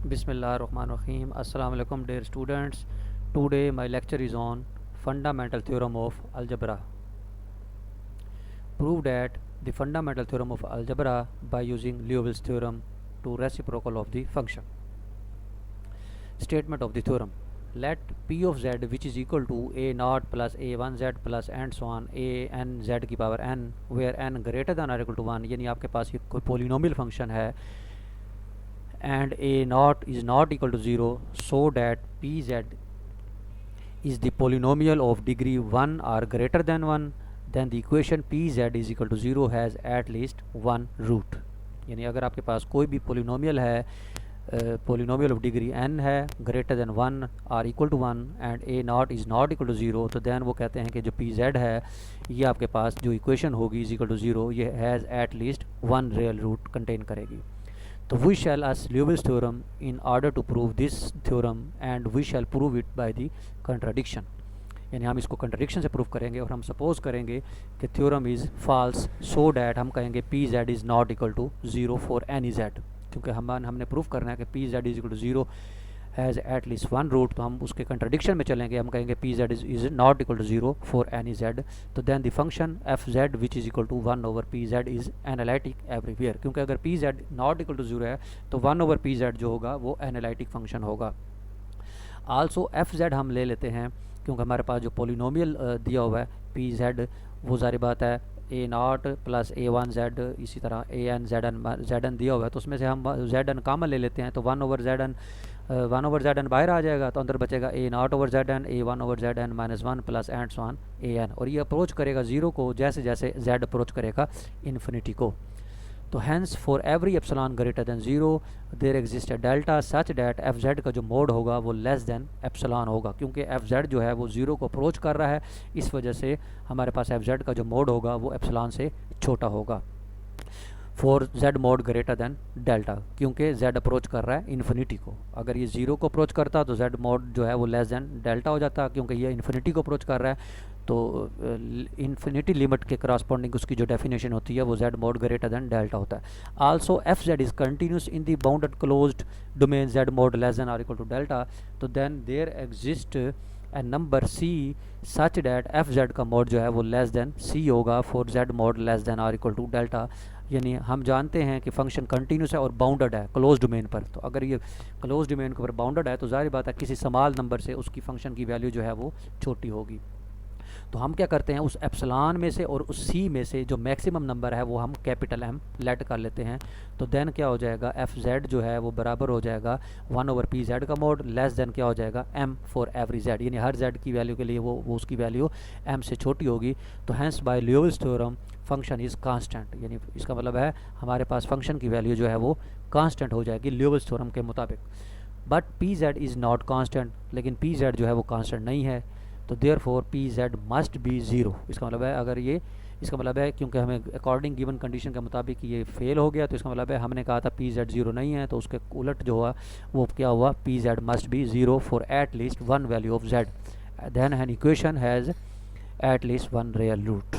Bismillahirrahmanirrahim. Assalamu alaikum dear students. Today my lecture is on fundamental theorem of algebra. Prove that the fundamental theorem of algebra by using Liouville's theorem to reciprocal of the function. Statement of the theorem. Let p of z which is equal to a naught plus a1 z plus and so on a n z की power n where n greater than or equal to 1 यानी आपके पास ये कोई polynomial function है and a naught is not equal to 0 so that pz is the polynomial of degree 1 or greater than 1 then the equation pz is equal to 0 has at least one root. यानी अगर आपके पास कोई भी polynomial है polynomial of degree n है greater than 1 और equal to 1 and a not is not equal to 0 तो then वो कहते हैं कि जो pz है ये आपके पास जो इक्वेशन होगी इज इक्वल टू 0 ये has at least one real root contain करेगी. तो we shall use Liouville's theorem in order to prove this theorem and we shall prove it by the contradiction. यानी हम इसको कंट्राडिक्शन से prove करेंगे और हम सपोज करेंगे कि theorem is false so that हम कहेंगे P Z is not equal to 0 for any Z क्योंकि हमने प्रूव करना है कि P Z is equal to 0 has at least one root. तो हम उसके कंट्राडिक्शन में चलेंगे हम कहेंगे P Z is not equal to 0 for any Z. तो then the function F Z which is equal to 1 over P Z is analytic everywhere क्योंकि अगर P Z not equal to 0 है तो 1 ओवर पी जेड जो होगा वो analytic function होगा. Also F Z हम ले लेते हैं क्योंकि हमारे पास जो पोलिनोमियल दिया हुआ है पी जेड वो सारी बात है A naught plus A one Z इसी तरह ए एन जेड एन दिया हुआ है तो उसमें से हम जेड एन कामन ले लेते हैं तो 1 ओवर जेड एन बाहर आ जाएगा तो अंदर बचेगा A naught over Z N A one over Z N minus 1 plus and so on A N और ये अप्रोच करेगा 0 को जैसे जैसे जेड अप्रोच करेगा इन्फिनिटी को. तो hence for every epsilon greater than 0 there exist a delta such that F Z का जो मोड होगा वो लेस देन एप्सिलॉन होगा क्योंकि एफ जेड जो है वो 0 को अप्रोच कर रहा है इस वजह से हमारे पास एफ जेड का जो मोड होगा वो एप्सिलॉन से छोटा होगा. For Z mod greater than delta क्योंकि जेड अप्रोच कर रहा है इन्फिनिटी को. अगर ये 0 को अप्रोच करता तो जेड मोड जो है वो लेस देन डेल्टा हो जाता क्योंकि ये इन्फिनिटी को अप्रोच कर रहा है तो इन्फिनिटी लिमिट के करस्पॉन्डिंग उसकी जो डेफिनेशन होती है वो Z mod greater than delta होता है. Also F Z is continuous in the bounded closed domain Z mod less than और इक्वल टू डेल्टा तो then there exist a number C such that F Z का mod जो है वो less than C होगा for Z mod less than और equal to delta. यानी हम जानते हैं कि फंक्शन कंटिन्यूस है और बाउंडेड है क्लोज डोमेन पर. तो अगर ये क्लोज डोमेन के ऊपर बाउंडेड है तो जाहिर बात है किसी स्मॉल नंबर से उसकी फंक्शन की वैल्यू जो है वो छोटी होगी. तो हम क्या करते हैं उस एप्सिलॉन में से और उस सी में से जो मैक्सिमम नंबर है वो हम कैपिटल एम लेट कर लेते हैं. तो देन क्या हो जाएगा एफ जेड जो है वो बराबर हो जाएगा 1 ओवर पी जेड का मोड लेस देन क्या हो जाएगा एम फॉर एवरी जेड यानी हर जेड की वैल्यू के लिए वो उसकी वैल्यू एम से छोटी होगी. तो hence by Liouville's theorem function is constant यानी इसका मतलब है हमारे पास फंक्शन की वैल्यू जो है वो कांस्टेंट हो जाएगी ल्यूविल्स थ्योरम के मुताबिक. But P Z is not constant लेकिन पी जेड जो है वो कांस्टेंट नहीं है तो there for P Z must be 0. इसका मतलब है अगर ये इसका मतलब है क्योंकि हमें अकॉर्डिंग गिवन कंडीशन के मुताबिक ये फेल हो गया तो इसका मतलब है हमने कहा था पी जेड 0 नहीं है तो उसके उलट जो हुआ वो क्या हुआ P Z must be 0 for at least one value of Z then an equation has at least one real root.